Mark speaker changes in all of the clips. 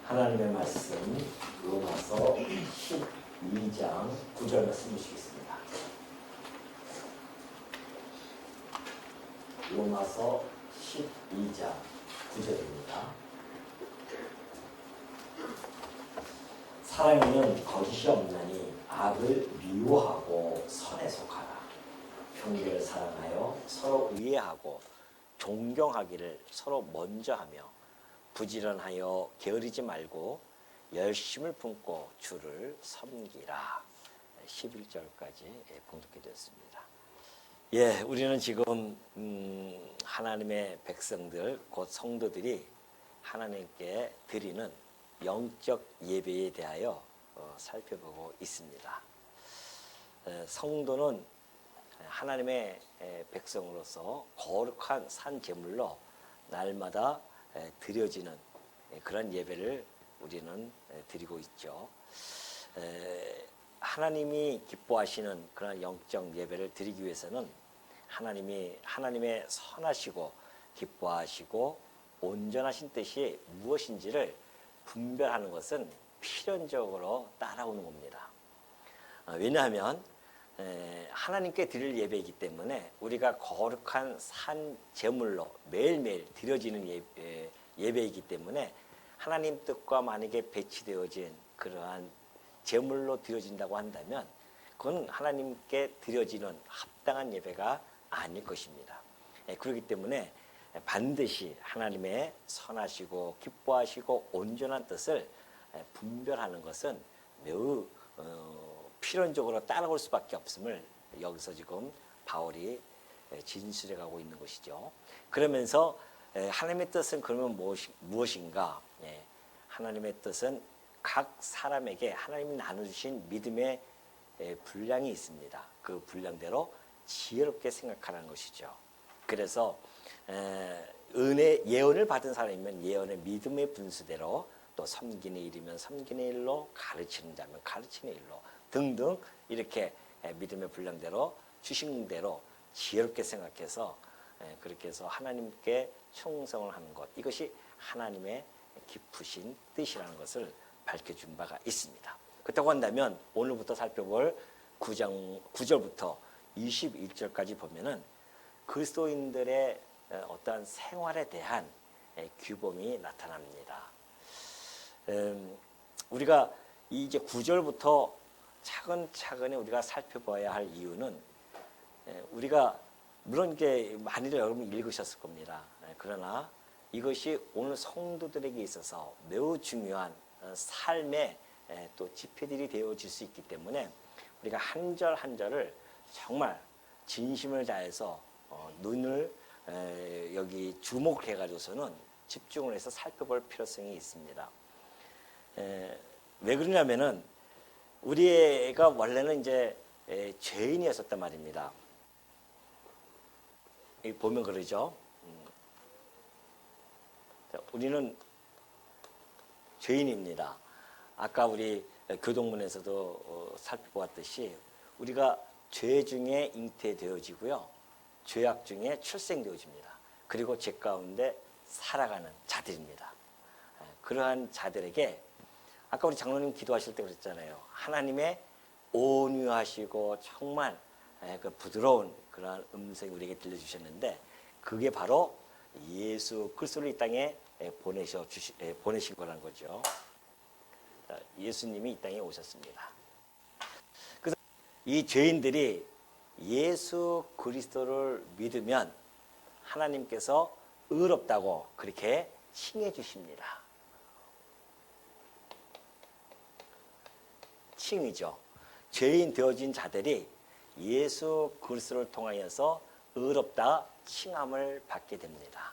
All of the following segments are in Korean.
Speaker 1: 하나님의 말씀 로마서 12장 9절 말씀 보시겠습니다. 로마서 12장 9절입니다. 사랑에는 거짓이 없나니 악을 미워하고 선에 속하라. 형제를 사랑하여 서로 이해하고 존경하기를 서로 먼저 하며 부지런하여 게으르지 말고 열심을 품고 주를 섬기라. 11절까지 봉독해 드렸습니다. 우리는 지금 하나님의 백성들 곧 성도들이 하나님께 드리는 영적 예배에 대하여 살펴보고 있습니다. 성도는 하나님의 백성으로서 거룩한 산 제물로 날마다 드려지는 그런 예배를 우리는 드리고 있죠. 하나님이 기뻐하시는 그런 영적 예배를 드리기 위해서는 하나님의 선하시고 기뻐하시고 온전하신 뜻이 무엇인지를 분별하는 것은 필연적으로 따라오는 겁니다. 왜냐하면 하나님께 드릴 예배이기 때문에 우리가 거룩한 산 제물로 매일매일 드려지는 예배이기 때문에 하나님 뜻과 만약에 배치되어진 그러한 제물로 드려진다고 한다면 그건 하나님께 드려지는 합당한 예배가 아닐 것입니다. 그렇기 때문에 반드시 하나님의 선하시고 기뻐하시고 온전한 뜻을 분별하는 것은 매우 필연적으로 따라올 수밖에 없음을 여기서 지금 바울이 진술해 가고 있는 것이죠. 그러면서 하나님의 뜻은 그러면 무엇인가? 하나님의 뜻은 각 사람에게 하나님이 나눠주신 믿음의 분량이 있습니다. 그 분량대로 지혜롭게 생각하라는 것이죠. 그래서 예언을 받은 사람이면 예언의 믿음의 분수대로 또 섬기는 일이면 섬기는 일로 가르치는 자면 가르치는 일로 등등 이렇게 믿음의 분량대로 주신 대로 지혜롭게 생각해서 그렇게 해서 하나님께 충성을 하는 것, 이것이 하나님의 깊으신 뜻이라는 것을 밝혀준 바가 있습니다. 그렇다고 한다면 오늘부터 살펴볼 9절부터 21절까지 보면은 그리스도인들의 어떠한 생활에 대한 규범이 나타납니다. 우리가 이제 9절부터 차근차근히 우리가 살펴봐야 할 이유는 우리가 물론 이게 많이들 여러분 읽으셨을 겁니다. 그러나 이것이 오늘 성도들에게 있어서 매우 중요한 삶의 또 지폐들이 되어질 수 있기 때문에 우리가 한 절 한 절을 정말 진심을 다해서 눈을 여기 주목해 가지고서는 집중을 해서 살펴볼 필요성이 있습니다. 왜 그러냐면은 우리가 원래는 이제 죄인이었었단 말입니다. 보면 그러죠. 우리는 죄인입니다. 아까 우리 교동문에서도 살펴보았듯이 우리가 죄 중에 잉태되어지고요. 죄악 중에 출생되어집니다. 그리고 죄 가운데 살아가는 자들입니다. 그러한 자들에게 아까 우리 장로님 기도하실 때 그랬잖아요. 하나님의 온유하시고 정말 그 부드러운 그러한 음성이 우리에게 들려주셨는데 그게 바로 예수 그리스도를 이 땅에 보내신 거라는 거죠. 예수님이 이 땅에 오셨습니다. 그래서 이 죄인들이 예수 그리스도를 믿으면 하나님께서 의롭다고 그렇게 칭해 주십니다. 칭이죠. 죄인 되어진 자들이 예수 그리스도를 통하여서 의롭다 칭함을 받게 됩니다.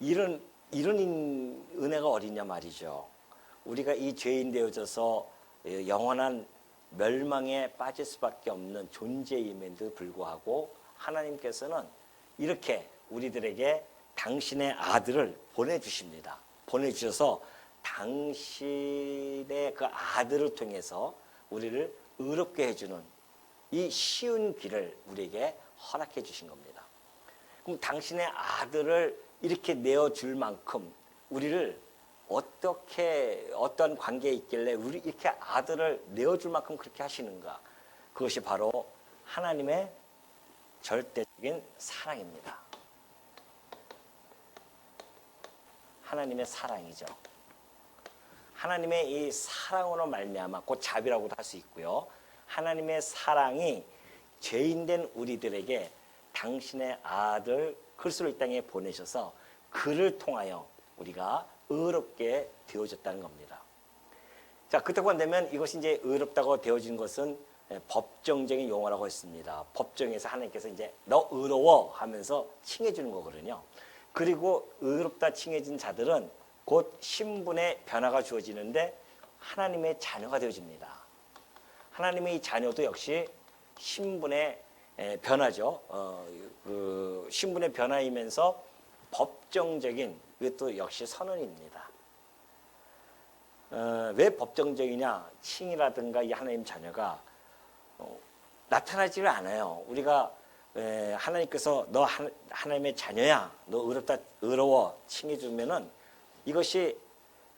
Speaker 1: 이런 은혜가 어디냐 말이죠. 우리가 이 죄인 되어져서 영원한 멸망에 빠질 수밖에 없는 존재임에도 불구하고 하나님께서는 이렇게 우리들에게 당신의 아들을 보내주십니다. 보내주셔서 당신의 그 아들을 통해서 우리를 의롭게 해주는 이 쉬운 길을 우리에게 허락해 주신 겁니다. 그럼 당신의 아들을 이렇게 내어줄 만큼 우리를 어떻게 어떤 관계에 있길래 우리 이렇게 아들을 내어줄 만큼 그렇게 하시는가? 그것이 바로 하나님의 절대적인 사랑입니다. 하나님의 사랑이죠. 하나님의 이 사랑으로 말미암아 곧 자비라고도 할 수 있고요. 하나님의 사랑이 죄인된 우리들에게 당신의 아들 그리스도를 이 땅에 보내셔서 그를 통하여 우리가 의롭게 되어졌다는 겁니다. 자, 그때가 되면 이것이 이제 의롭다고 되어진 것은 법정적인 용어라고 했습니다. 법정에서 하나님께서 이제 너 의로워 하면서 칭해주는 거거든요. 그리고 의롭다 칭해진 자들은 곧 신분의 변화가 주어지는데 하나님의 자녀가 되어집니다. 하나님의 이 자녀도 역시 신분의 변화죠. 그 신분의 변화이면서 법정적인 이것도 역시 선언입니다. 왜 법정적이냐? 칭이라든가 이 하나님 자녀가 나타나지를 않아요. 우리가 하나님께서 너 하나님의 자녀야, 너 의로워 칭해주면은 이것이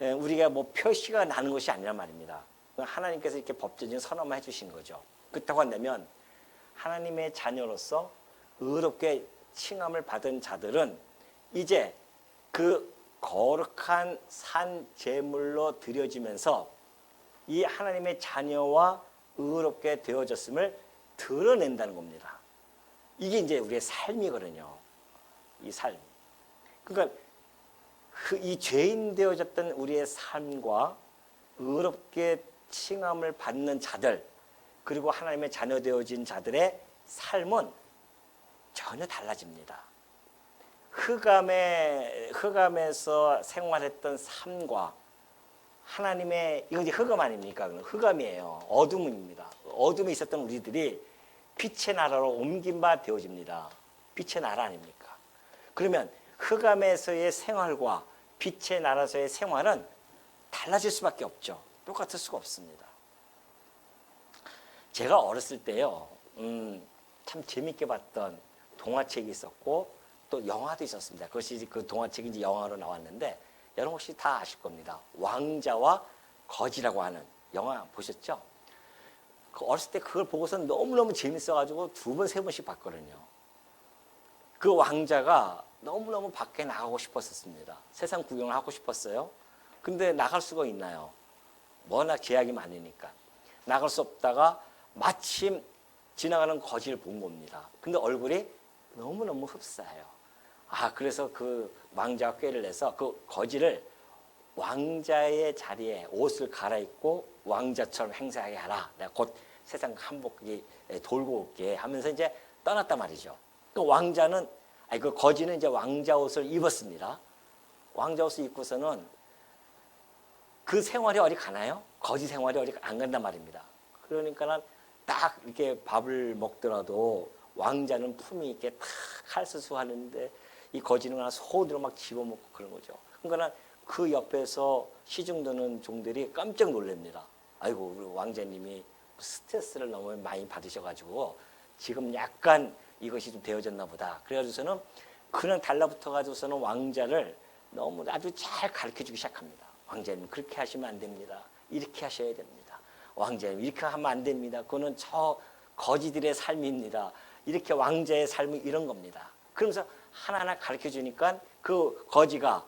Speaker 1: 우리가 뭐 표시가 나는 것이 아니란 말입니다. 하나님께서 이렇게 법적인 선언만 해주신 거죠. 그렇다고 한다면 하나님의 자녀로서 의롭게 칭함을 받은 자들은 이제 그 거룩한 산 제물로 드려지면서 이 하나님의 자녀와 의롭게 되어졌음을 드러낸다는 겁니다. 이게 이제 우리의 삶이거든요. 이 삶. 그러니까 이 죄인 되어졌던 우리의 삶과 의롭게 칭함을 받는 자들 그리고 하나님의 자녀 되어진 자들의 삶은 전혀 달라집니다. 흑암에서 생활했던 삶과 하나님의 이거 이제 흑암 아닙니까? 흑암이에요. 어둠입니다. 어둠에 있었던 우리들이 빛의 나라로 옮긴 바 되어집니다. 빛의 나라 아닙니까? 그러면 흑암에서의 생활과 빛의 나라에서의 생활은 달라질 수밖에 없죠. 똑같을 수가 없습니다. 제가 어렸을 때요, 참 재밌게 봤던 동화책이 있었고 또 영화도 있었습니다. 그것이 그 동화책이 이제 영화로 나왔는데 여러분 혹시 다 아실 겁니다. 왕자와 거지라고 하는 영화 보셨죠? 그 어렸을 때 그걸 보고서 너무너무 재밌어가지고 두 번, 세 번씩 봤거든요. 그 왕자가 너무너무 밖에 나가고 싶었습니다. 세상 구경을 하고 싶었어요. 근데 나갈 수가 있나요? 워낙 제약이 많으니까. 나갈 수 없다가 마침 지나가는 거지를 본 겁니다. 근데 얼굴이 너무너무 흡사해요. 그래서 그 왕자가 꾀를 내서 그 거지를 왕자의 자리에 옷을 갈아입고 왕자처럼 행세하게 하라. 내가 곧 세상 한복이 돌고 올게 하면서 이제 떠났단 말이죠. 그 왕자는, 그 거지는 이제 왕자 옷을 입었습니다. 왕자 옷을 입고서는 그 생활이 어디 가나요? 거지 생활이 어디 안 간단 말입니다. 그러니까는 딱 이렇게 밥을 먹더라도 왕자는 품위 있게 탁 칼수수하는데 이 거지는 그냥 손으로 막 집어먹고 그런 거죠. 그러니까 그 옆에서 시중드는 종들이 깜짝 놀랍니다. 아이고, 우리 왕자님이 스트레스를 너무 많이 받으셔가지고 지금 약간 이것이 좀 되어졌나 보다. 그래가지고서는 그냥 달라붙어가지고서는 왕자를 너무 아주 잘 가르쳐주기 시작합니다. 왕자님 그렇게 하시면 안 됩니다. 이렇게 하셔야 됩니다. 왕자님 이렇게 하면 안 됩니다. 그거는 저 거지들의 삶입니다. 이렇게 왕자의 삶이 이런 겁니다. 그러면서 하나하나 가르쳐주니까 그 거지가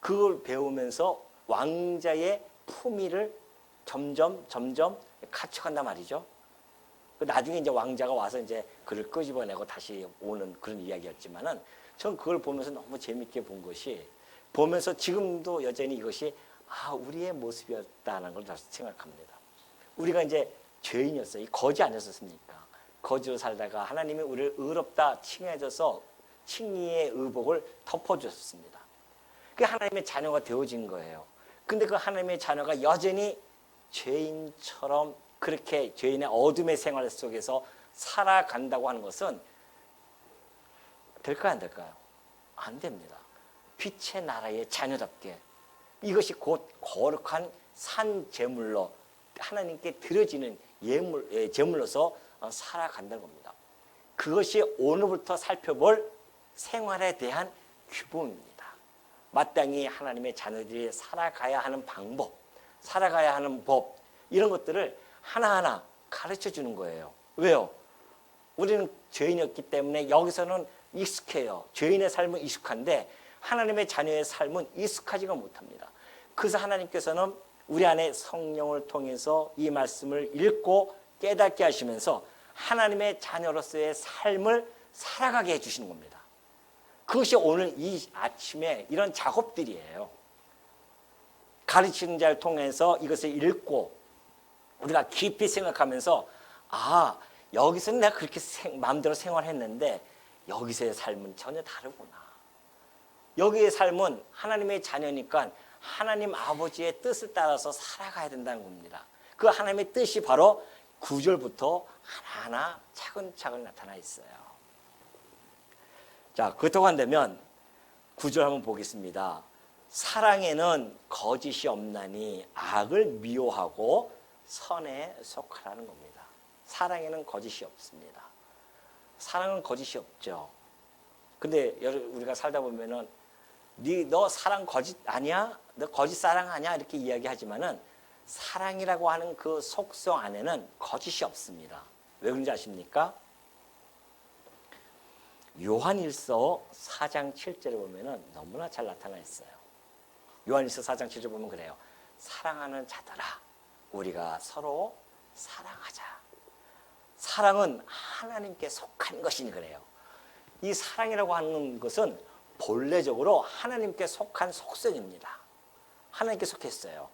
Speaker 1: 그걸 배우면서 왕자의 품위를 점점 갖춰간단 말이죠. 나중에 이제 왕자가 와서 이제 그를 끄집어내고 다시 오는 그런 이야기였지만은 전 그걸 보면서 너무 재밌게 본 것이 보면서 지금도 여전히 이것이 우리의 모습이었다는 걸 다시 생각합니다. 우리가 이제 죄인이었어요. 거지 아니었습니까? 거지로 살다가 하나님이 우리를 의롭다 칭해줘서 칭의의 의복을 덮어주셨습니다. 그게 하나님의 자녀가 되어진 거예요. 근데 그 하나님의 자녀가 여전히 죄인처럼 그렇게 죄인의 어둠의 생활 속에서 살아간다고 하는 것은 될까요? 안 될까요? 안 됩니다. 빛의 나라의 자녀답게 이것이 곧 거룩한 산 제물로 하나님께 드려지는 제물로서 살아간다는 겁니다. 그것이 오늘부터 살펴볼 생활에 대한 규범입니다. 마땅히 하나님의 자녀들이 살아가야 하는 방법, 살아가야 하는 법, 이런 것들을 하나하나 가르쳐 주는 거예요. 왜요? 우리는 죄인이었기 때문에 여기서는 익숙해요. 죄인의 삶은 익숙한데 하나님의 자녀의 삶은 익숙하지가 못합니다. 그래서 하나님께서는 우리 안에 성령을 통해서 이 말씀을 읽고 깨닫게 하시면서 하나님의 자녀로서의 삶을 살아가게 해주시는 겁니다. 그것이 오늘 이 아침에 이런 작업들이에요. 가르치는 자를 통해서 이것을 읽고 우리가 깊이 생각하면서 아, 여기서는 내가 그렇게 마음대로 생활했는데 여기서의 삶은 전혀 다르구나. 여기의 삶은 하나님의 자녀니까 하나님 아버지의 뜻을 따라서 살아가야 된다는 겁니다. 그 하나님의 뜻이 바로 9절부터 하나하나 차근차근 나타나 있어요. 자, 그렇다고 한다면 9절 한번 보겠습니다. 사랑에는 거짓이 없나니 악을 미워하고 선에 속하라는 겁니다. 사랑에는 거짓이 없습니다. 사랑은 거짓이 없죠. 근데 우리가 살다 보면은 너 사랑 거짓 아니야? 너 거짓 사랑하냐? 이렇게 이야기하지만은 사랑이라고 하는 그 속성 안에는 거짓이 없습니다. 왜 그런지 아십니까? 요한일서 4장 7절에 보면은 너무나 잘 나타나 있어요. 요한일서 4장 7절 보면 그래요. 사랑하는 자들아, 우리가 서로 사랑하자. 사랑은 하나님께 속한 것이니 그래요. 이 사랑이라고 하는 것은 본래적으로 하나님께 속한 속성입니다. 하나님께 속했어요.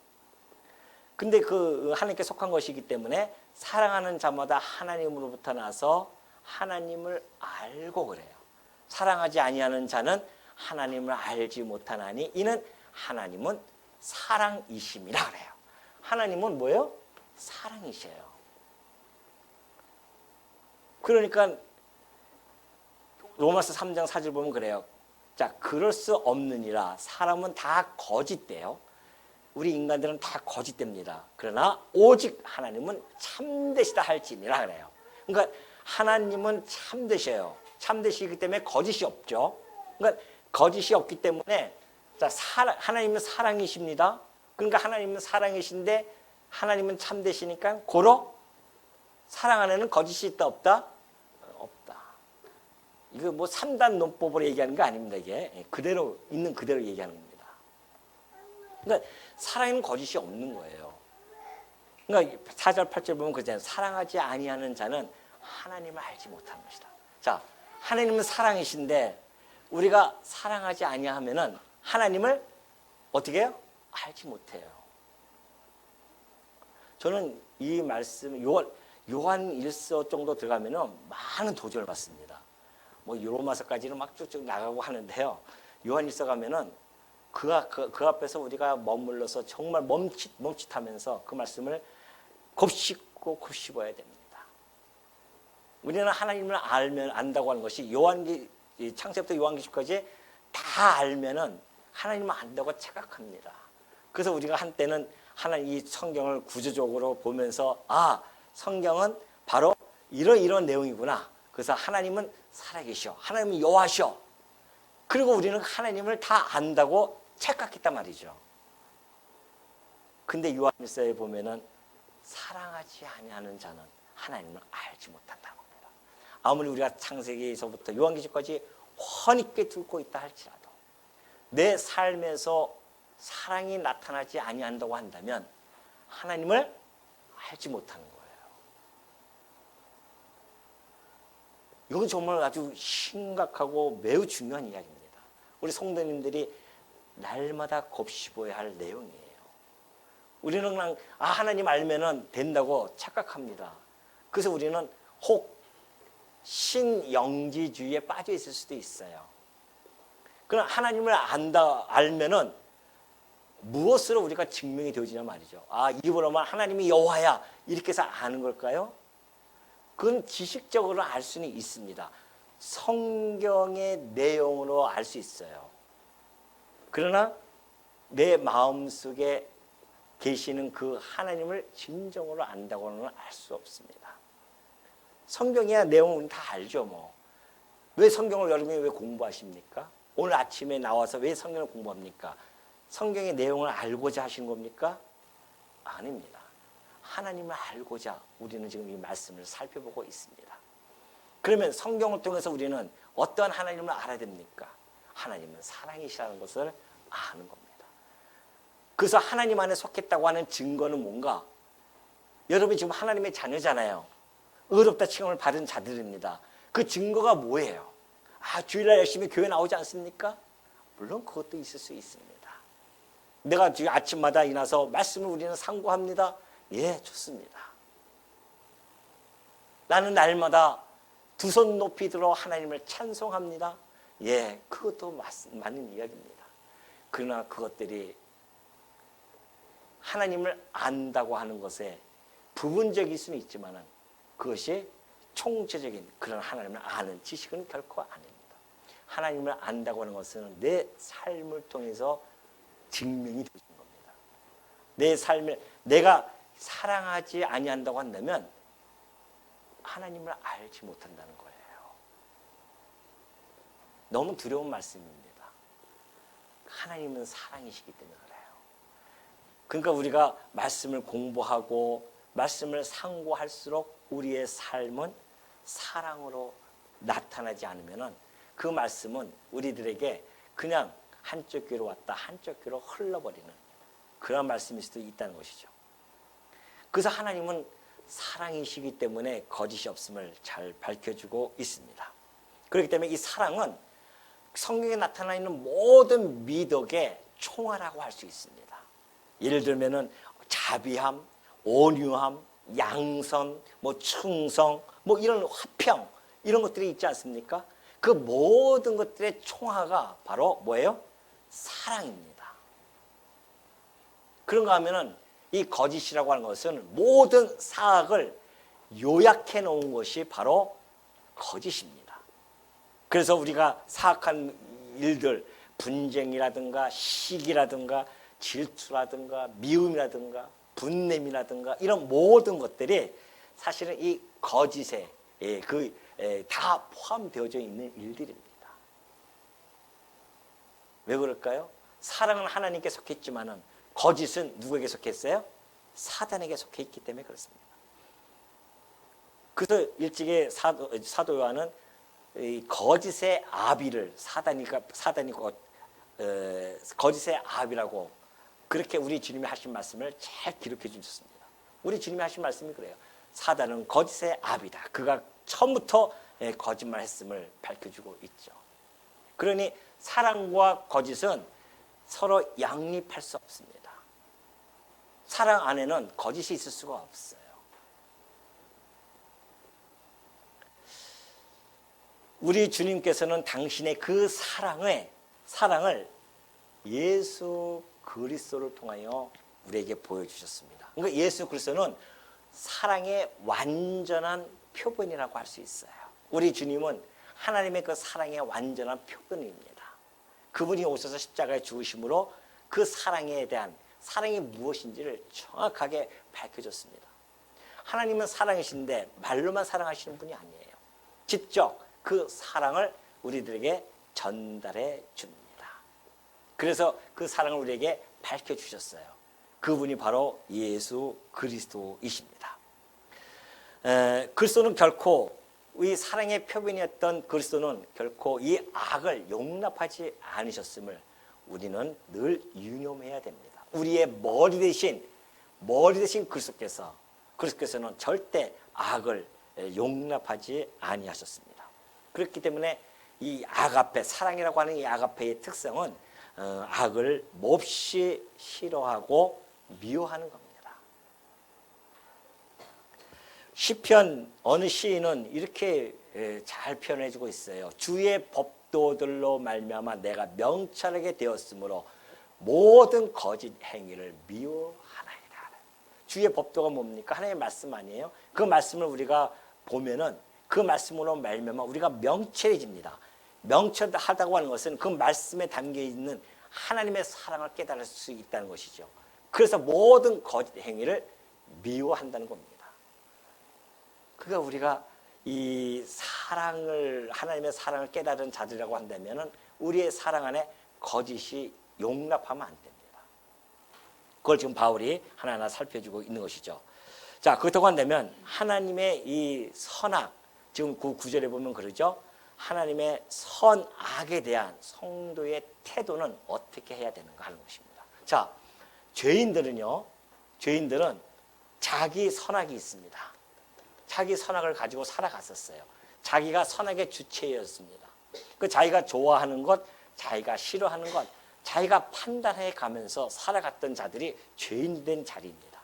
Speaker 1: 근데 그 하나님께 속한 것이기 때문에 사랑하는 자마다 하나님으로부터 나서 하나님을 알고 그래요. 사랑하지 아니하는 자는 하나님을 알지 못하나니 이는 하나님은 사랑이심이라 그래요. 하나님은 뭐예요? 사랑이셔요. 그러니까 로마서 3장 4절 보면 그래요. 자, 그럴 수 없느니라. 사람은 다 거짓돼요. 우리 인간들은 다 거짓됩니다. 그러나 오직 하나님은 참되시다 할지니라 그래요. 그러니까 하나님은 참되셔요. 참되시기 때문에 거짓이 없죠. 그러니까 거짓이 없기 때문에 자, 하나님은 사랑이십니다. 그러니까 하나님은 사랑이신데 하나님은 참되시니까 고로 사랑 안에는 거짓이 있다 없다? 없다. 이거 뭐 3단 논법으로 얘기하는 거 아닙니다. 이게 그대로 있는 그대로 얘기하는 겁니다. 그러니까 사랑에는 거짓이 없는 거예요. 그러니까 4절 8절 보면 그러잖아요. 사랑하지 아니하는 자는 하나님을 알지 못하는 것이다. 자, 하나님은 사랑이신데 우리가 사랑하지 아니하면은 하나님을 어떻게 해요? 알지 못해요. 저는 이 말씀 요한 1서 정도 들어가면은 많은 도전을 받습니다. 뭐 로마서까지는 막 쭉쭉 나가고 하는데요. 요한 1서 가면은 그 앞에서 우리가 머물러서 정말 멈칫하면서 그 말씀을 곱씹고 곱씹어야 됩니다. 우리는 하나님을 안다고 하는 것이 창세부터 요한계시까지 다 알면은 하나님을 안다고 착각합니다. 그래서 우리가 한때는 하나님 이 성경을 구조적으로 보면서 아, 성경은 바로 이런 내용이구나. 그래서 하나님은 살아계셔. 하나님은 여호와셔. 그리고 우리는 하나님을 다 안다고 착각했단 말이죠. 근데 요한일서에 보면은 사랑하지 아니하는 자는 하나님을 알지 못한다는 겁니다. 아무리 우리가 창세기에서부터 요한계시까지 훤히 꿰뚫고 있다 할지라도 내 삶에서 사랑이 나타나지 아니한다고 한다면 하나님을 알지 못하는 거예요. 이건 정말 아주 심각하고 매우 중요한 이야기입니다. 우리 성도님들이 날마다 곱씹어야 할 내용이에요. 우리는 그냥 하나님 알면은 된다고 착각합니다. 그래서 우리는 혹 신영지주의에 빠져 있을 수도 있어요. 그럼 하나님을 알면은 무엇으로 우리가 증명이 되어지냐 말이죠. 이거로만 하나님이 여호와야 이렇게 해서 아는 걸까요? 그건 지식적으로 알 수는 있습니다. 성경의 내용으로 알 수 있어요. 그러나 내 마음속에 계시는 그 하나님을 진정으로 안다고는 알 수 없습니다. 성경이야 내용은 다 알죠. 뭐. 왜 성경을 여러분이 왜 공부하십니까? 오늘 아침에 나와서 왜 성경을 공부합니까? 성경의 내용을 알고자 하신 겁니까? 아닙니다. 하나님을 알고자 우리는 지금 이 말씀을 살펴보고 있습니다. 그러면 성경을 통해서 우리는 어떤 하나님을 알아야 됩니까? 하나님은 사랑이시라는 것을 아는 겁니다. 그래서 하나님 안에 속했다고 하는 증거는 뭔가? 여러분이 지금 하나님의 자녀잖아요. 의롭다 칭함을 받은 자들입니다. 그 증거가 뭐예요? 주일날 열심히 교회 나오지 않습니까? 물론 그것도 있을 수 있습니다. 내가 지금 아침마다 일어나서 말씀을 우리는 상고합니다. 예, 좋습니다. 나는 날마다 두 손 높이 들어 하나님을 찬송합니다. 예, 그것도 맞는 이야기입니다. 그러나 그것들이 하나님을 안다고 하는 것에 부분적일 수는 있지만 그것이 총체적인 그런 하나님을 아는 지식은 결코 아닙니다. 하나님을 안다고 하는 것은 내 삶을 통해서 증명이 되는 겁니다. 내 삶을 내가 사랑하지 아니한다고 한다면 하나님을 알지 못한다는 거예요. 너무 두려운 말씀입니다. 하나님은 사랑이시기 때문에 그래요. 그러니까 우리가 말씀을 공부하고 말씀을 상고할수록 우리의 삶은 사랑으로 나타나지 않으면 그 말씀은 우리들에게 그냥 한쪽 귀로 왔다 한쪽 귀로 흘러버리는 그런 말씀일 수도 있다는 것이죠. 그래서 하나님은 사랑이시기 때문에 거짓이 없음을 잘 밝혀주고 있습니다. 그렇기 때문에 이 사랑은 성경에 나타나 있는 모든 미덕의 총화라고 할 수 있습니다. 예를 들면은 자비함, 온유함, 양선, 충성, 이런 화평 이런 것들이 있지 않습니까? 그 모든 것들의 총화가 바로 뭐예요? 사랑입니다. 그런가 하면은 이 거짓이라고 하는 것은 모든 사악을 요약해 놓은 것이 바로 거짓입니다. 그래서 우리가 사악한 일들, 분쟁이라든가 시기라든가 질투라든가 미움이라든가 분냄이라든가 이런 모든 것들이 사실은 이 거짓에 다 포함되어져 있는 일들입니다. 왜 그럴까요? 사랑은 하나님께 속했지만은 거짓은 누구에게 속했어요? 사단에게 속해 있기 때문에 그렇습니다. 그래서 일찍의 사도 요한은 이 거짓의 아비를 사단이 거짓의 아비라고 그렇게 우리 주님이 하신 말씀을 잘 기록해 주셨습니다. 우리 주님이 하신 말씀이 그래요. 사단은 거짓의 아비다. 그가 처음부터 거짓말 했음을 밝혀주고 있죠. 그러니 사랑과 거짓은 서로 양립할 수 없습니다. 사랑 안에는 거짓이 있을 수가 없어요. 우리 주님께서는 당신의 그 사랑을 예수 그리스도를 통하여 우리에게 보여주셨습니다. 그러니까 예수 그리스도는 사랑의 완전한 표본이라고 할 수 있어요. 우리 주님은 하나님의 그 사랑의 완전한 표본입니다. 그분이 오셔서 십자가에 죽으심으로 그 사랑에 대한 사랑이 무엇인지를 정확하게 밝혀줬습니다. 하나님은 사랑이신데 말로만 사랑하시는 분이 아니에요. 직접 그 사랑을 우리들에게 전달해 줍니다. 그래서 그 사랑을 우리에게 밝혀주셨어요. 그분이 바로 예수 그리스도이십니다. 그리스도는 결코 이 사랑의 표본이었던 그리스도는 결코 이 악을 용납하지 않으셨음을 우리는 늘 유념해야 됩니다. 우리의 머리 대신 그리스도께서는 절대 악을 용납하지 아니하셨습니다. 그렇기 때문에 이 아가페, 사랑이라고 하는 이 아가페의 특성은 악을 몹시 싫어하고 미워하는 겁니다. 시편 어느 시인은 이렇게 잘 표현해주고 있어요. 주의 법도들로 말미암아 내가 명철하게 되었으므로 모든 거짓 행위를 미워하나이다. 주의 법도가 뭡니까? 하나님의 말씀 아니에요? 그 말씀을 우리가 보면은 그 말씀으로 말미암아 우리가 명철해집니다. 명철하다고 하는 것은 그 말씀에 담겨 있는 하나님의 사랑을 깨달을 수 있다는 것이죠. 그래서 모든 거짓 행위를 미워한다는 겁니다. 그러니까 우리가 이 사랑을 하나님의 사랑을 깨달은 자들이라고 한다면은 우리의 사랑 안에 거짓이 용납하면 안 됩니다. 그걸 지금 바울이 하나하나 살펴주고 있는 것이죠. 자, 그렇다고 한다면 하나님의 이 선악, 지금 그 구절에 보면 그러죠. 하나님의 선악에 대한 성도의 태도는 어떻게 해야 되는가 하는 것입니다. 자, 죄인들은 자기 선악이 있습니다. 자기 선악을 가지고 살아갔었어요. 자기가 선악의 주체였습니다. 그 자기가 좋아하는 것, 자기가 싫어하는 것, 자기가 판단해 가면서 살아갔던 자들이 죄인된 자리입니다.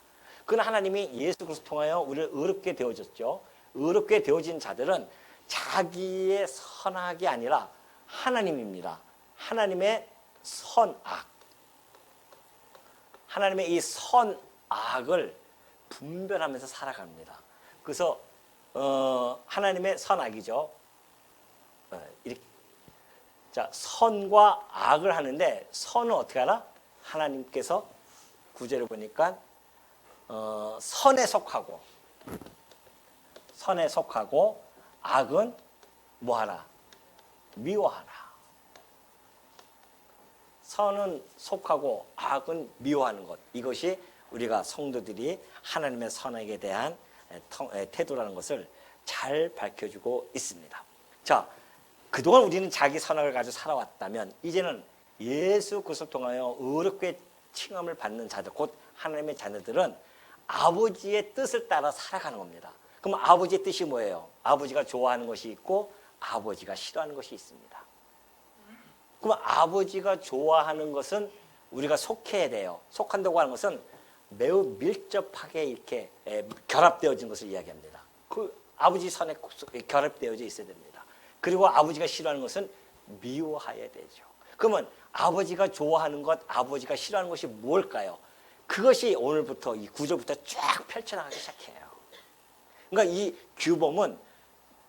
Speaker 1: 그러나 하나님이 예수 그리스도를 통하여 우리를 의롭게 되어줬죠. 의롭게 되어진 자들은 자기의 선악이 아니라 하나님입니다. 하나님의 선악. 하나님의 이 선악을 분별하면서 살아갑니다. 그래서 하나님의 선악이죠. 이렇게. 자, 선과 악을 하는데 선은 어떻게 하나? 하나님께서 구절을 보니까 선에 속하고 악은 뭐하라? 미워하라. 선은 속하고 악은 미워하는 것. 이것이 우리가 성도들이 하나님의 선악에 대한 태도라는 것을 잘 밝혀주고 있습니다. 자, 그동안 우리는 자기 선악을 가지고 살아왔다면 이제는 예수 그리스도를 통하여 의롭게 칭함을 받는 자들, 곧 하나님의 자녀들은 아버지의 뜻을 따라 살아가는 겁니다. 그럼 아버지의 뜻이 뭐예요? 아버지가 좋아하는 것이 있고 아버지가 싫어하는 것이 있습니다. 그럼 아버지가 좋아하는 것은 우리가 속해야 돼요. 속한다고 하는 것은 매우 밀접하게 이렇게 결합되어진 것을 이야기합니다. 그 아버지 선에 결합되어져 있어야 됩니다. 그리고 아버지가 싫어하는 것은 미워해야 되죠. 그러면 아버지가 좋아하는 것, 아버지가 싫어하는 것이 뭘까요? 그것이 오늘부터 이 구절부터 쫙 펼쳐나가기 시작해요. 그러니까 이 규범은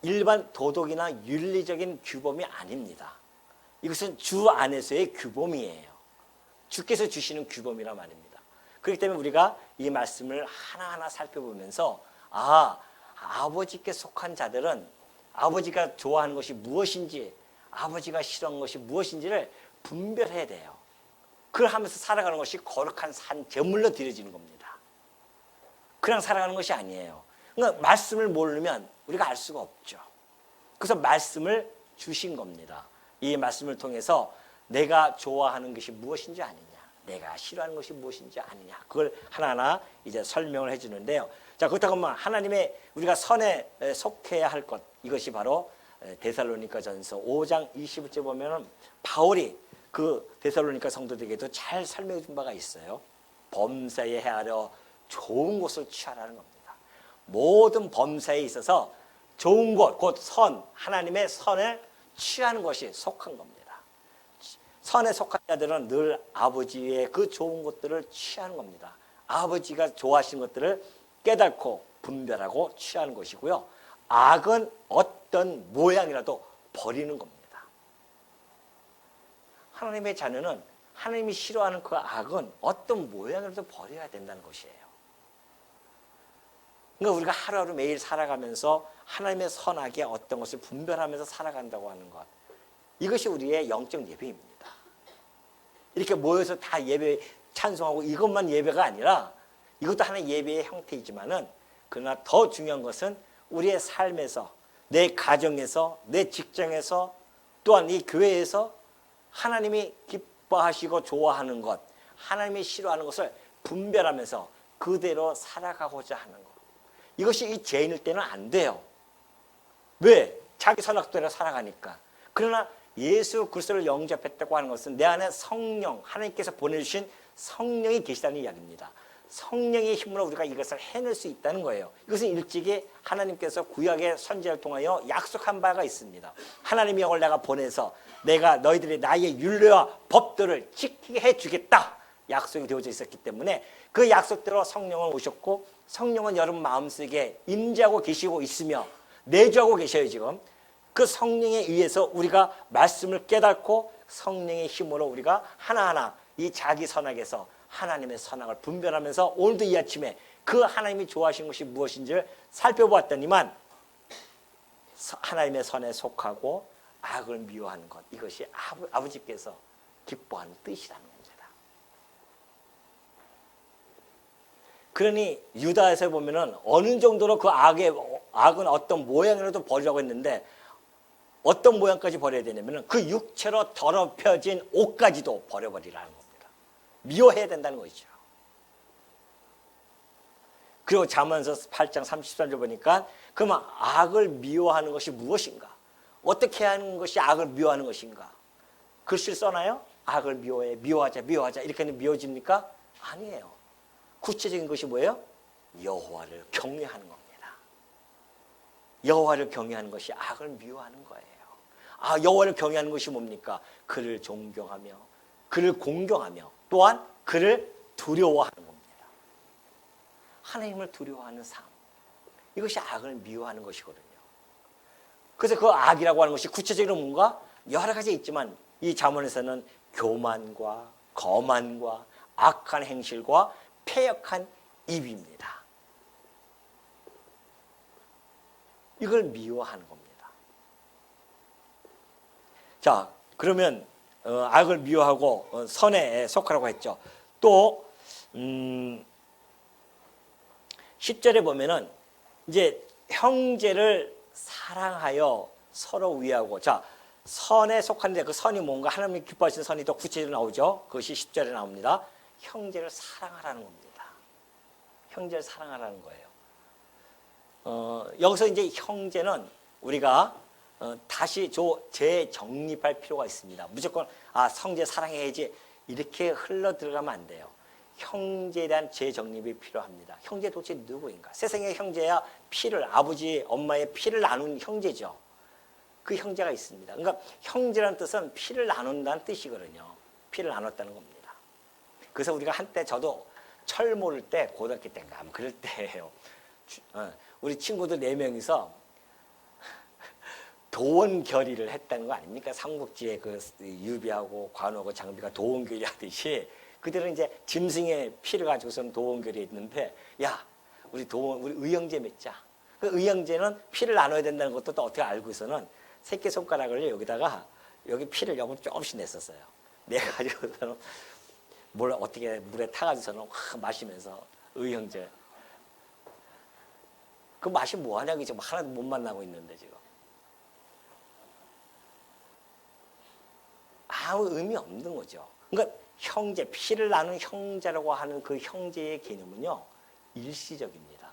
Speaker 1: 일반 도덕이나 윤리적인 규범이 아닙니다. 이것은 주 안에서의 규범이에요. 주께서 주시는 규범이란 말입니다. 그렇기 때문에 우리가 이 말씀을 하나하나 살펴보면서 아버지께 속한 자들은 아버지가 좋아하는 것이 무엇인지 아버지가 싫어하는 것이 무엇인지를 분별해야 돼요. 그걸 하면서 살아가는 것이 거룩한 산 제물로 드려지는 겁니다. 그냥 살아가는 것이 아니에요. 그러니까 말씀을 모르면 우리가 알 수가 없죠. 그래서 말씀을 주신 겁니다. 이 말씀을 통해서 내가 좋아하는 것이 무엇인지 아니냐, 내가 싫어하는 것이 무엇인지 아니냐, 그걸 하나하나 이제 설명을 해주는데요. 자, 그렇다고 하면 하나님의 우리가 선에 속해야 할 것, 이것이 바로 데살로니가전서 5장 20절에 보면은 바울이 그 데살로니가 성도들에게도 잘 설명해 준 바가 있어요. 범사에 헤아려 좋은 곳을 취하라는 겁니다. 모든 범사에 있어서 좋은 곳, 곧 선, 하나님의 선에 취하는 것이 속한 겁니다. 선에 속한 자들은 늘 아버지의 그 좋은 것들을 취하는 겁니다. 아버지가 좋아하시는 것들을 깨닫고 분별하고 취하는 것이고요. 악은 어떤 모양이라도 버리는 겁니다. 하나님의 자녀는 하나님이 싫어하는 그 악은 어떤 모양이라도 버려야 된다는 것이에요. 그러니까 우리가 하루하루 매일 살아가면서 하나님의 선악의 어떤 것을 분별하면서 살아간다고 하는 것, 이것이 우리의 영적 예배입니다. 이렇게 모여서 다 예배 찬송하고 이것만 예배가 아니라 이것도 하나의 예배의 형태이지만은 그러나 더 중요한 것은 우리의 삶에서, 내 가정에서, 내 직장에서, 또한 이 교회에서 하나님이 기뻐하시고 좋아하는 것, 하나님이 싫어하는 것을 분별하면서 그대로 살아가고자 하는 것. 이것이 이 죄인일 때는 안 돼요. 왜? 자기 선악대로 살아가니까. 그러나 예수 그리스도를 영접했다고 하는 것은 내 안에 성령, 하나님께서 보내주신 성령이 계시다는 이야기입니다. 성령의 힘으로 우리가 이것을 해낼 수 있다는 거예요. 이것은 일찍이 하나님께서 구약의 선지자를 통하여 약속한 바가 있습니다. 하나님의 영을 내가 보내서 내가 너희들이 나의 율례와 법도를 지키게 해주겠다, 약속이 되어져 있었기 때문에 그 약속대로 성령은 오셨고, 성령은 여러분 마음속에 임재하고 계시고 있으며 내주하고 계셔요. 지금 그 성령에 의해서 우리가 말씀을 깨닫고 성령의 힘으로 우리가 하나하나 이 자기 선악에서 하나님의 선악을 분별하면서 오늘도 이 아침에 그 하나님이 좋아하시는 것이 무엇인지를 살펴보았더니만 하나님의 선에 속하고 악을 미워하는 것, 이것이 아버지께서 기뻐하는 뜻이라는 겁니다. 그러니 유다에서 보면은 어느 정도로 그 악은 어떤 모양이라도 버리라고 했는데 어떤 모양까지 버려야 되냐면은 그 육체로 더럽혀진 옷까지도 버려버리라는 겁니다. 미워해야 된다는 것이죠. 그리고 잠언서 8장 33절 보니까 그러면 악을 미워하는 것이 무엇인가? 어떻게 하는 것이 악을 미워하는 것인가? 글씨를 써놔요? 악을 미워해, 미워하자 이렇게 하면 미워집니까? 아니에요. 구체적인 것이 뭐예요? 여호와를 경외하는 겁니다. 여호와를 경외하는 것이 악을 미워하는 거예요. 여호와를 경외하는 것이 뭡니까? 그를 존경하며 그를 공경하며 또한 그를 두려워하는 겁니다. 하나님을 두려워하는 삶, 이것이 악을 미워하는 것이거든요. 그래서 그 악이라고 하는 것이 구체적으로 뭔가 여러 가지 있지만 이 잠언에서는 교만과 거만과 악한 행실과 패역한 입입니다. 이걸 미워하는 겁니다. 자, 그러면 악을 미워하고 선에 속하라고 했죠. 또 10절에 보면은 이제 형제를 사랑하여 서로 위하고, 자, 선에 속하는데 그 선이 뭔가 하나님이 기뻐하시는 선이 더 구체적으로 나오죠. 그것이 10절에 나옵니다. 형제를 사랑하라는 겁니다. 형제를 사랑하라는 거예요. 여기서 이제 형제는 우리가 다시 재정립할 필요가 있습니다. 무조건 형제 사랑해야지 이렇게 흘러 들어가면 안 돼요. 형제에 대한 재정립이 필요합니다. 형제 도대체 누구인가? 세상의 형제야 피를, 아버지, 엄마의 피를 나눈 형제죠. 그 형제가 있습니다. 그러니까 형제라는 뜻은 피를 나눈다는 뜻이거든요. 피를 나눴다는 겁니다. 그래서 우리가 한때 저도 철 모를 때 고등학교 때인가 아마 그럴 때예요. 우리 친구들 4명이서 도원 결의를 했다는 거 아닙니까? 삼국지에 그 유비하고 관우하고 장비가 도원 결의 하듯이 그들은 이제 짐승의 피를 가지고서는 도원 결의했는데, 야, 우리 의형제 맺자. 그 의형제는 피를 나눠야 된다는 것도 또 어떻게 알고서는 새끼 손가락을 여기다가 여기 피를 조금씩 냈었어요. 내가지고서는 어떻게 물에 타가지고서는 확 마시면서 의형제. 그 맛이 뭐하냐? 지금 하나도 못 만나고 있는데 지금. 아무 의미 없는 거죠. 그러니까 형제, 피를 나눈 형제라고 하는 그 형제의 개념은요, 일시적입니다.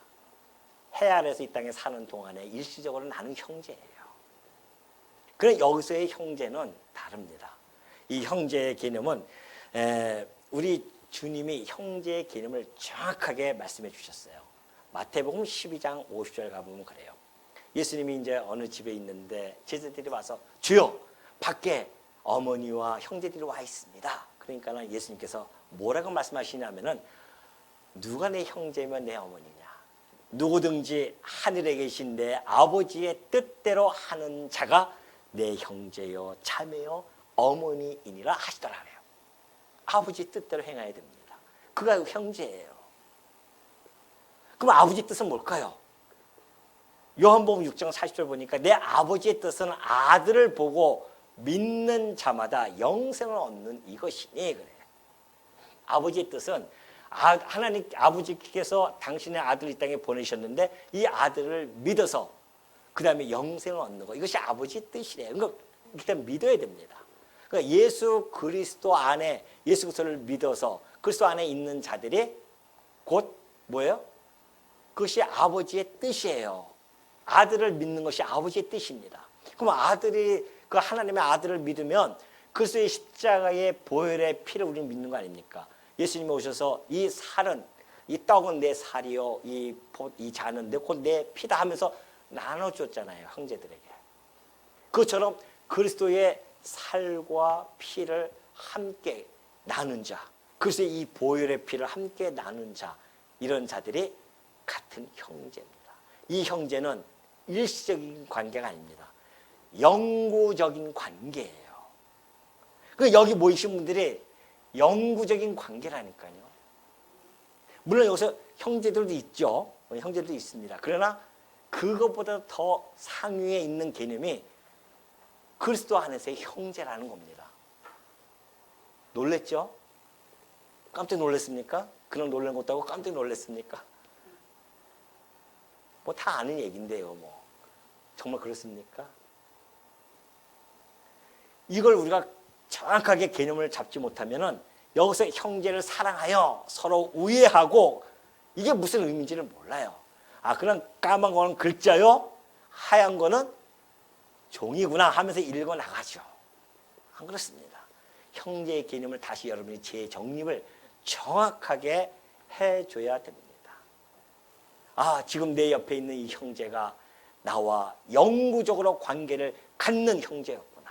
Speaker 1: 해 아래서 이 땅에 사는 동안에 일시적으로 나눈 형제예요. 그래 여기서의 형제는 다릅니다. 이 형제의 개념은 우리 주님이 형제의 개념을 정확하게 말씀해 주셨어요. 마태복음 12장 50절 가보면 그래요. 예수님이 이제 어느 집에 있는데 제자들이 와서 주여 밖에 어머니와 형제들이 와 있습니다. 그러니까 예수님께서 뭐라고 말씀하시냐면은 누가 내 형제면 내 어머니냐? 누구든지 하늘에 계신 내 아버지의 뜻대로 하는 자가 내 형제요 자매요 어머니이니라 하시더라 그래요. 아버지 뜻대로 행해야 됩니다. 그가 형제예요. 그럼 아버지 뜻은 뭘까요? 요한복음 6장 40절 보니까 내 아버지의 뜻은 아들을 보고 믿는 자마다 영생을 얻는 이것이니 그래요. 아버지의 뜻은 하나님 아버지께서 당신의 아들을 이 땅에 보내셨는데 이 아들을 믿어서 그 다음에 영생을 얻는 거, 이것이 아버지의 뜻이래요. 그러니까 일단 믿어야 됩니다. 그러니까 예수 그리스도 안에, 예수 그리스도를 믿어서 그리스도 안에 있는 자들이 곧 뭐예요? 그것이 아버지의 뜻이에요. 아들을 믿는 것이 아버지의 뜻입니다. 그럼 그 하나님의 아들을 믿으면 그리스도의 십자가의 보혈의 피를 우리는 믿는 거 아닙니까? 예수님이 오셔서 이 살은, 이 떡은 내 살이요, 이 잔은 곧 내 피다 하면서 나눠줬잖아요, 형제들에게. 그것처럼 그리스도의 살과 피를 함께 나눈 자, 그리스도의 이 보혈의 피를 함께 나눈 자, 이런 자들이 같은 형제입니다. 이 형제는 일시적인 관계가 아닙니다. 영구적인 관계예요. 그 여기 모이신 분들이 영구적인 관계라니까요. 물론 여기서 형제들도 있죠. 형제들도 있습니다. 그러나 그것보다 더 상위에 있는 개념이 그리스도 안에서의 형제라는 겁니다. 놀랬죠? 깜짝 놀랐습니까? 그런 놀란 것도 하고 깜짝 놀랐습니까? 뭐 다 아는 얘기인데요, 뭐. 정말 그렇습니까? 이걸 우리가 정확하게 개념을 잡지 못하면은 여기서 형제를 사랑하여 서로 우애하고 이게 무슨 의미인지를 몰라요. 아, 그냥 까만 거는 글자요, 하얀 거는 종이구나 하면서 읽어 나가죠. 안 그렇습니다. 형제의 개념을 다시 여러분이 재정립을 정확하게 해줘야 됩니다. 아, 지금 내 옆에 있는 이 형제가 나와 영구적으로 관계를 갖는 형제였구나.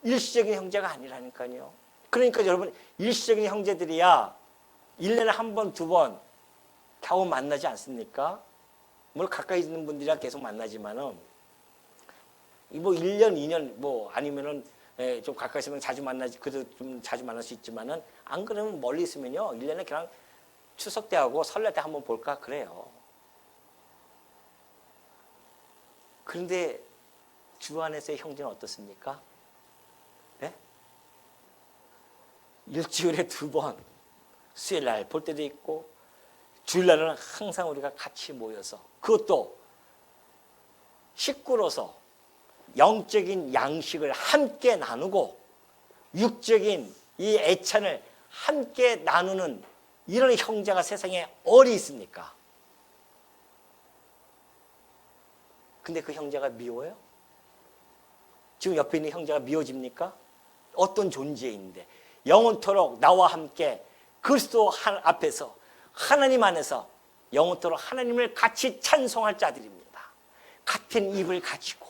Speaker 1: 일시적인 형제가 아니라니까요. 그러니까 여러분, 일시적인 형제들이야 1년에 한 번, 두 번 겨우 만나지 않습니까? 물론 가까이 있는 분들이랑 계속 만나지만은 뭐 1년, 2년 뭐 아니면은 좀 가까이 있으면 자주 만나지, 그래도 좀 자주 만날 수 있지만은 안 그러면 멀리 있으면요 1년에 그냥 추석 때하고 설날 때 한번 볼까 그래요. 그런데 주 안에서의 형제는 어떻습니까? 네? 일주일에 두 번, 수요일날 볼 때도 있고 주일날은 항상 우리가 같이 모여서 그것도 식구로서 영적인 양식을 함께 나누고 육적인 이 애찬을 함께 나누는 이런 형제가 세상에 어디 있습니까? 근데 그 형제가 미워요? 지금 옆에 있는 형제가 미워집니까? 어떤 존재인데 영원토록 나와 함께 그리스도 앞에서 하나님 안에서 영원토록 하나님을 같이 찬송할 자들입니다. 같은 입을 가지고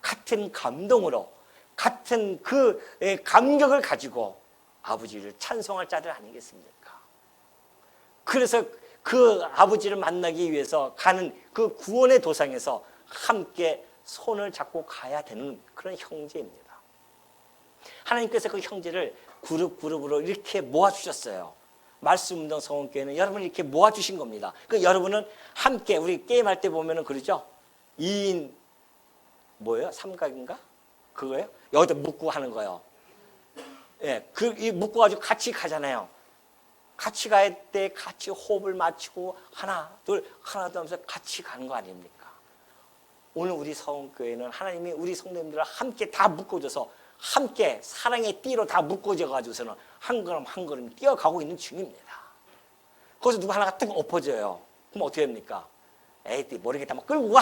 Speaker 1: 같은 감동으로 같은 그 감격을 가지고 아버지를 찬송할 자들 아니겠습니까? 그래서 그 아버지를 만나기 위해서 가는 그 구원의 도상에서 함께 손을 잡고 가야 되는 그런 형제입니다. 하나님께서 그 형제를 그룹으로 이렇게 모아주셨어요. 말씀운동 성원교회는 여러분을 이렇게 모아주신 겁니다. 그 여러분은 함께 우리 게임할 때 보면은 그러죠? 2인 뭐예요? 삼각인가? 그거예요? 여기다 묶고 하는 거예요. 예, 이 묶고 가지고 같이 가잖아요. 같이 갈 때 같이 호흡을 맞추고 하나 둘 하면서 같이 가는 거 아닙니까? 오늘 우리 성원교회는 하나님이 우리 성도님들을 함께 다 묶어줘서 함께 사랑의 띠로 다 묶어져 가지고서는 한 걸음 한 걸음 뛰어가고 있는 중입니다. 거기서 누가 하나가 뜩 엎어져요. 그럼 어떻게 됩니까? 에이, 모르겠다. 막 끌고 와.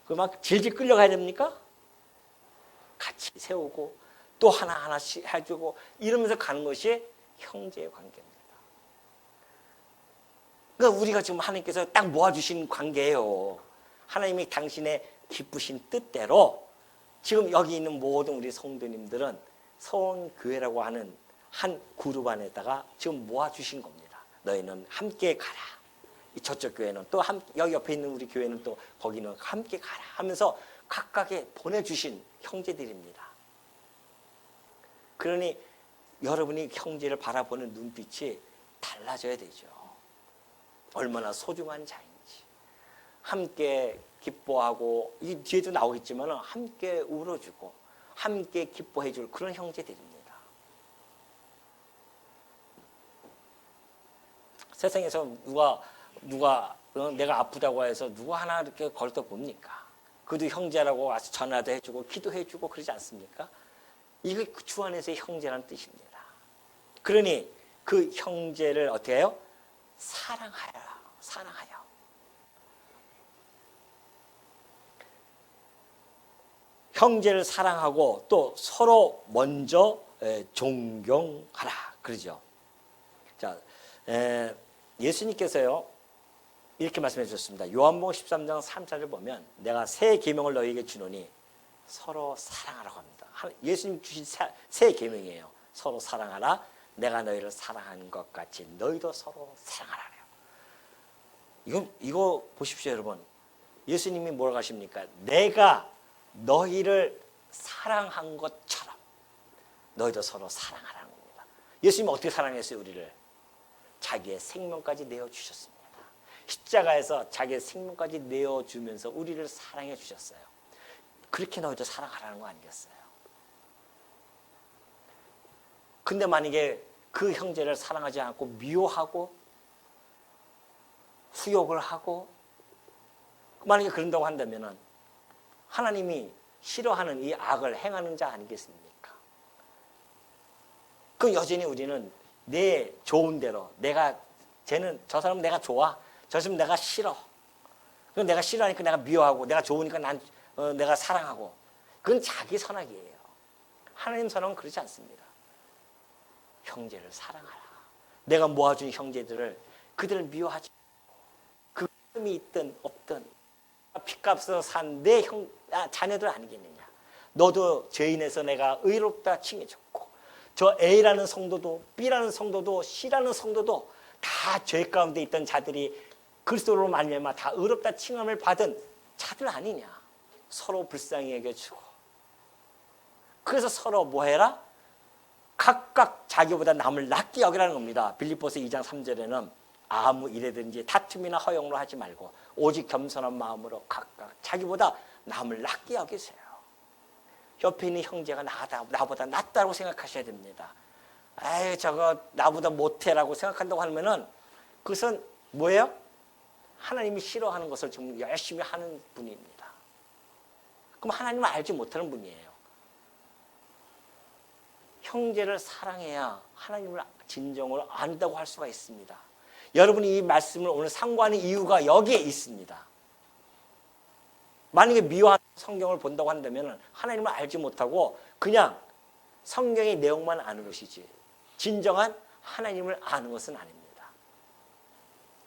Speaker 1: 그럼 막 질질 끌려가야 됩니까? 같이 세우고 또 하나씩 해주고 이러면서 가는 것이 형제의 관계입니다. 그러니까 우리가 지금 하나님께서 딱 모아주신 관계예요. 하나님이 당신의 기쁘신 뜻대로 지금 여기 있는 모든 우리 성도님들은 서원교회라고 하는 한 그룹 안에다가 지금 모아주신 겁니다. 너희는 함께 가라. 저쪽 교회는 또 여기 옆에 있는 우리 교회는 또 거기는 함께 가라 하면서 각각의 보내주신 형제들입니다. 그러니 여러분이 형제를 바라보는 눈빛이 달라져야 되죠. 얼마나 소중한 자인지. 함께 기뻐하고 이 뒤에도 나오겠지만 함께 울어주고 함께 기뻐해줄 그런 형제들입니다. 세상에서 누가 내가 아프다고 해서 누가 하나 이렇게 걸떡 봅니까? 그도 형제라고 와서 전화도 해주고 기도해주고 그러지 않습니까? 이게 주 안에서의 형제라는 뜻입니다. 그러니 그 형제를 어떻게 해요? 사랑하여. 형제를 사랑하고 또 서로 먼저 존경하라. 그러죠. 자, 예수님께서요 이렇게 말씀해 주셨습니다. 요한복음 13장 3절을 보면 내가 새 계명을 너희에게 주노니 서로 사랑하라고 합니다. 예수님 주신 새 계명이에요. 서로 사랑하라. 내가 너희를 사랑하는 것 같이 너희도 서로 사랑하라. 이거 보십시오, 여러분. 예수님이 뭐라고 하십니까? 내가 너희를 사랑한 것처럼 너희도 서로 사랑하라는 겁니다. 예수님은 어떻게 사랑했어요, 우리를? 자기의 생명까지 내어주셨습니다. 십자가에서 자기의 생명까지 내어주면서 우리를 사랑해 주셨어요. 그렇게 너희도 사랑하라는 거 아니겠어요? 근데 만약에 그 형제를 사랑하지 않고 미워하고 후욕을 하고 만약에 그런다고 한다면은 하나님이 싫어하는 이 악을 행하는 자 아니겠습니까? 그 여전히 우리는 내 좋은 대로 저 사람은 내가 좋아, 저 사람은 내가 싫어. 그럼 내가 싫어하니까 내가 미워하고 내가 좋으니까 내가 사랑하고 그건 자기 선악이에요. 하나님 선악은 그렇지 않습니다. 형제를 사랑하라. 내가 모아준 형제들을 그들을 미워하지 그 흠이 있든 없든 핏값으로 산 내 자녀들 아니겠느냐. 너도 죄인에서 내가 의롭다 칭해줬고 저 A라는 성도도 B라는 성도도 C라는 성도도 다 죄 가운데 있던 자들이 그리스도로 말미암아 다 의롭다 칭함을 받은 자들 아니냐. 서로 불쌍히 여겨주고 그래서 서로 뭐해라? 각각 자기보다 남을 낫게 여기라는 겁니다. 빌립보서 2장 3절에는 아무 일에든지 다툼이나 허용으로 하지 말고 오직 겸손한 마음으로 각각 자기보다 남을 낫게 여기세요. 옆에 있는 형제가 나보다 낫다고 생각하셔야 됩니다. 에이 저거 나보다 못해라고 생각한다고 하면은 그것은 뭐예요? 하나님이 싫어하는 것을 좀 열심히 하는 분입니다. 그럼 하나님을 알지 못하는 분이에요. 형제를 사랑해야 하나님을 진정으로 안다고 할 수가 있습니다. 여러분이 이 말씀을 오늘 상고하는 이유가 여기에 있습니다. 만약에 미워하는 성경을 본다고 한다면 하나님을 알지 못하고 그냥 성경의 내용만 아는 것이지 진정한 하나님을 아는 것은 아닙니다.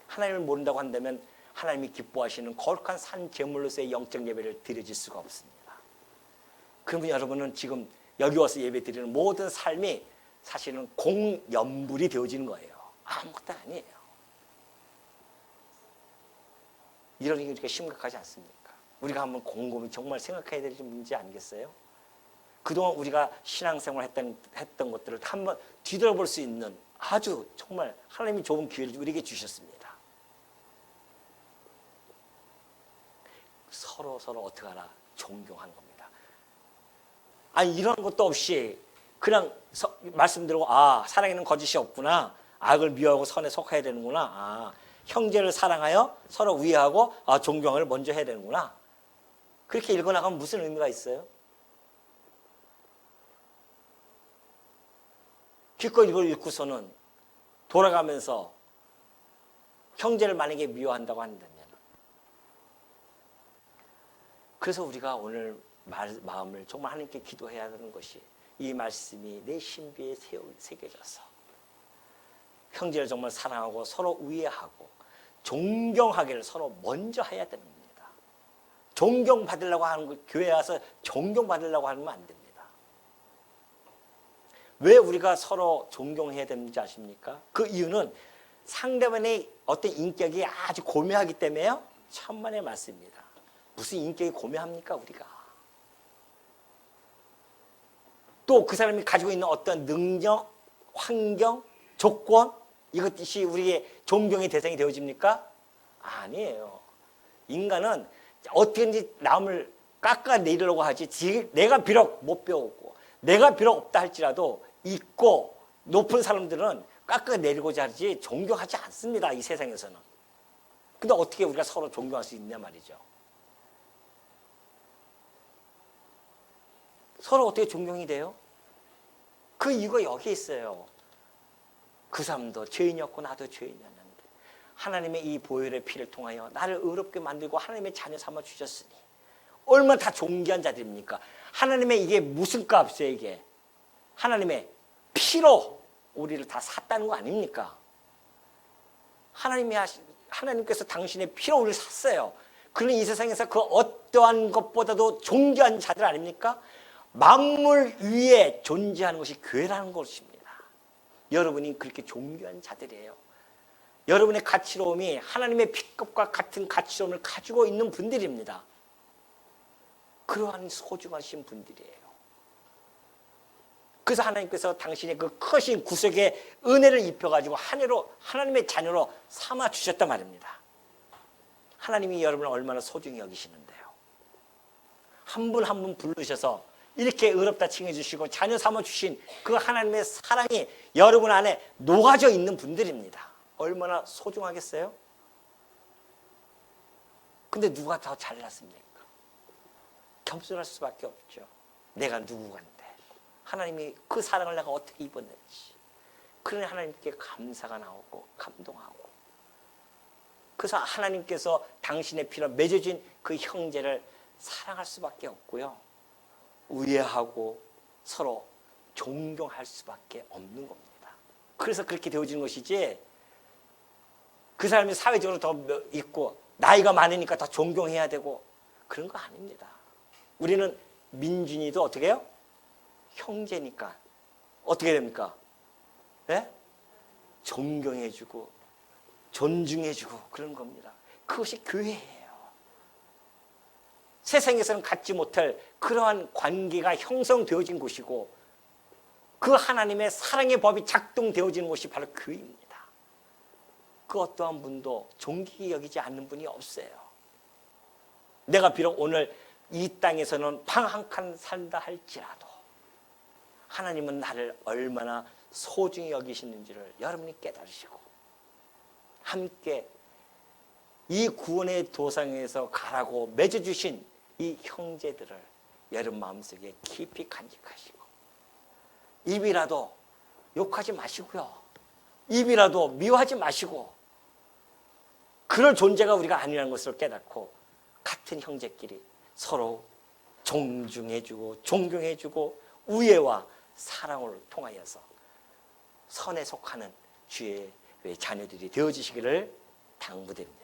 Speaker 1: 하나님을 모른다고 한다면 하나님이 기뻐하시는 거룩한 산 제물로서의 영적 예배를 드려질 수가 없습니다. 그러면 여러분은 지금 여기 와서 예배 드리는 모든 삶이 사실은 공연불이 되어지는 거예요. 아무것도 아니에요. 이러니 우리가 심각하지 않습니까? 우리가 한번 곰곰이 정말 생각해야 될 문제 아니겠어요? 그동안 우리가 신앙생활 했던 것들을 한번 뒤돌아볼 수 있는 아주 정말 하나님이 좋은 기회를 우리에게 주셨습니다. 서로 어떻게 하나 존경하는 겁니다. 아니 이런 것도 없이 그냥 말씀 들고 사랑에는 거짓이 없구나. 악을 미워하고 선에 속해야 되는구나. 형제를 사랑하여 서로 위하고 존경을 먼저 해야 되는구나. 그렇게 읽어나가면 무슨 의미가 있어요? 기껏 이걸 읽고서는 돌아가면서 형제를 만약에 미워한다고 한다면 그래서 우리가 오늘 마음을 정말 하나님께 기도해야 하는 것이 이 말씀이 내 신비에 새겨져서 형제를 정말 사랑하고 서로 우애하고 존경하기를 서로 먼저 해야 되는 겁니다. 존경받으려고 하는 거 교회에 와서 존경받으려고 하면 안 됩니다. 왜 우리가 서로 존경해야 되는지 아십니까? 그 이유는 상대방의 어떤 인격이 아주 고매하기 때문에요. 천만의 말씀입니다. 무슨 인격이 고매합니까 우리가? 또 그 사람이 가지고 있는 어떤 능력, 환경, 조건 이것이 우리의 존경의 대상이 되어집니까? 아니에요. 인간은 어떻게든지 남을 깎아내리려고 하지 내가 비록 못 배우고 내가 비록 없다 할지라도 있고 높은 사람들은 깎아내리고자 하지 존경하지 않습니다. 이 세상에서는. 근데 어떻게 우리가 서로 존경할 수 있냐 말이죠. 서로 어떻게 존경이 돼요? 그 이유가 여기 있어요. 그 사람도 죄인이었고 나도 죄인이었는데 하나님의 이 보혈의 피를 통하여 나를 의롭게 만들고 하나님의 자녀 삼아 주셨으니 얼마나 다 존귀한 자들입니까? 하나님의 이게 무슨 값이에요 이게? 하나님의 피로 우리를 다 샀다는 거 아닙니까? 하나님께서 당신의 피로 우리를 샀어요. 그러니 이 세상에서 그 어떠한 것보다도 존귀한 자들 아닙니까? 만물 위에 존재하는 것이 교회라는 것입니다. 여러분이 그렇게 존귀한 자들이에요. 여러분의 가치로움이 하나님의 피값과 같은 가치로움을 가지고 있는 분들입니다. 그러한 소중하신 분들이에요. 그래서 하나님께서 당신의 그 크신 구속의 은혜를 입혀가지고 하나님의 자녀로 삼아 주셨단 말입니다. 하나님이 여러분을 얼마나 소중히 여기시는데요. 한 분 한 분 부르셔서 이렇게 의롭다 칭해주시고 자녀 삼아주신 그 하나님의 사랑이 여러분 안에 녹아져 있는 분들입니다. 얼마나 소중하겠어요? 근데 누가 더 잘났습니까? 겸손할 수밖에 없죠. 내가 누구간데 하나님이 그 사랑을 내가 어떻게 입었는지. 그러니 하나님께 감사가 나오고 감동하고, 그래서 하나님께서 당신의 피로 맺어진 그 형제를 사랑할 수밖에 없고요, 우애하고 서로 존경할 수밖에 없는 겁니다. 그래서 그렇게 되어지는 것이지, 그 사람이 사회적으로 더 있고 나이가 많으니까 더 존경해야 되고 그런 거 아닙니다. 우리는 민준이도 어떻게 해요? 형제니까 어떻게 됩니까? 네? 존경해주고 존중해주고 그런 겁니다. 그것이 교회예요. 세상에서는 갖지 못할 그러한 관계가 형성되어진 곳이고, 그 하나님의 사랑의 법이 작동되어지는 곳이 바로 교회입니다. 그 어떠한 분도 존귀히 여기지 않는 분이 없어요. 내가 비록 오늘 이 땅에서는 방 한 칸 산다 할지라도 하나님은 나를 얼마나 소중히 여기시는지를 여러분이 깨달으시고, 함께 이 구원의 도상에서 가라고 맺어주신 이 형제들을 여러분 마음속에 깊이 간직하시고, 입이라도 욕하지 마시고요, 입이라도 미워하지 마시고, 그럴 존재가 우리가 아니라는 것을 깨닫고 같은 형제끼리 서로 존중해주고 존경해주고 우애와 사랑을 통하여서 선에 속하는 주의 자녀들이 되어주시기를 당부드립니다.